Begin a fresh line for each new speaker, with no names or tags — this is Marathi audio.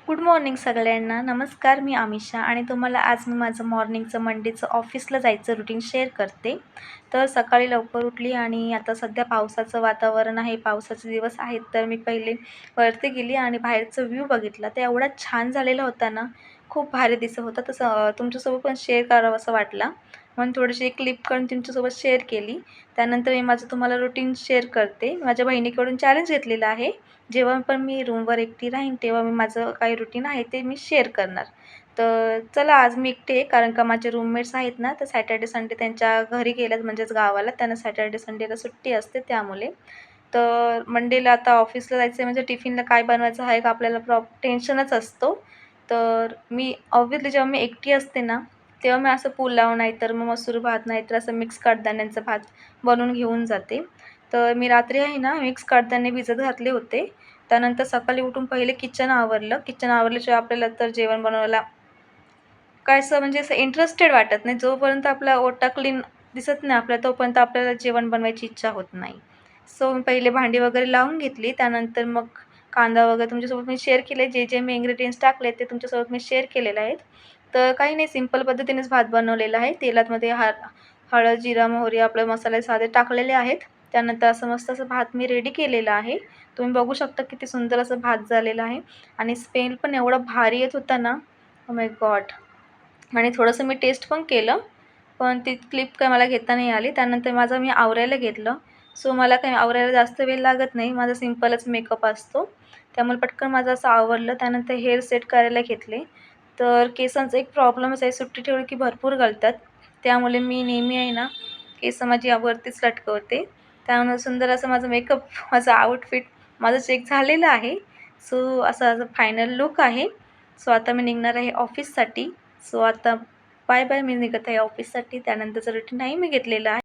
गुड मॉर्निंग सगळ्यांना. नमस्कार, मी आमिषा आणि तुम्हाला आज मी माझं मॉर्निंगचं मंडेचं ऑफिसला जायचं रुटीन शेअर करते. तर सकाळी लवकर उठली आणि आता सध्या पावसाचं वातावरण आहे, पावसाचे दिवस आहेत. तर मी पहिले वरती गेली आणि बाहेरचा व्ह्यू बघितला. तर एवढा छान झालेला होता ना, खूप भारी दिसत होता. तसं तुमच्यासोबत पण शेअर करावं असं वाटलं म्हणून थोडीशी एक क्लिप काढून तुमच्यासोबत शेअर केली. त्यानंतर मी माझं तुम्हाला रुटीन शेअर करते. माझ्या बहिणीकडून चॅलेंज घेतलेलं आहे. जेव्हा पण मी रूमवर एकटी राहीन तेव्हा मी माझं काही रुटीन आहे ते मी शेअर करणार. तर चला आज मी एकटी आहे कारण का माझे रूममेट्स आहेत ना, तर सॅटर्डे संडे त्यांच्या घरी गेल्यात म्हणजेच गावाला. त्यांना सॅटर्डे संडेला सुट्टी असते त्यामुळे. तर मंडेला आता ऑफिसला जायचं आहे म्हणजे टिफिनला काय बनवायचं हा एक आपल्याला टेन्शनच असतो. तर मी ऑब्व्हियसली जेव्हा मी एकटी असते ना, तेव्हा मी असं पुलाव नाहीतर मग मसूर भात नाहीतर असं मिक्स कडधान्यांचा भात बनवून घेऊन जाते. तर मी रात्री आहे ना मिक्स कडधान्य भिजत घातले होते. त्यानंतर सकाळी उठून पहिले किचन आवरलं. किचन आवरल्याशिवाय आपल्याला तर जेवण बनवायला काय असं म्हणजे असं इंटरेस्टेड वाटत नाही. जोपर्यंत आपला ओटा क्लीन दिसत नाही आपल्याला, तोपर्यंत आपल्याला जेवण बनवायची इच्छा होत नाही. सो मी पहिले भांडी वगैरे लावून घेतली. त्यानंतर मग कांदा वगैरे तुमच्यासोबत मी शेअर केले. जे मी इन्ग्रीडियंट्स टाकले ते तुमच्यासोबत मी शेअर केलेले आहेत. तर काही नाही सिंपल पद्धतीनेच भात बनवलेला आहे. तेलामध्ये हळद, जिरा, मोहरी आपले मसाले साधे टाकलेले आहेत. त्यानंतर असं मस्त असं भात मी रेडी केलेला आहे. तुम्ही बघू शकता किती सुंदर असं भात झालेलं आहे आणि स्मेल पण एवढा भारी येत होता ना, ओ माय गॉड! आणि थोडंसं मी टेस्ट पण केलं, पण ती क्लिप काय मला घेता नाही आली. त्यानंतर माझं मी आवरायला घेतलं. सो मला काही आवरायला जास्त वेळ लागत नाही. माझा सिंपलच मेकअप असतो. त्यामुळे पटकन माझं असं आवरलं. त्यानंतर हेअर सेट करायला घेतले. तर केसांचा एक प्रॉब्लेमच आहे, सुट्टी ठेवली की भरपूर गळतात. त्यामुळे मी नेहमी आहे ना, केस माझी वरतीच लटकवते. त्यामुळे सुंदर असं माझं मेकअप, माझं आउटफिट माझं चेक झालेलं आहे. सो असं फायनल लूक आहे. सो आता मी निघणार आहे ऑफिससाठी. सो आता बाय बाय. मी निघत आहे ऑफिससाठी. त्यानंतरचं रुटीन नाही मी घेतलेलं आहे.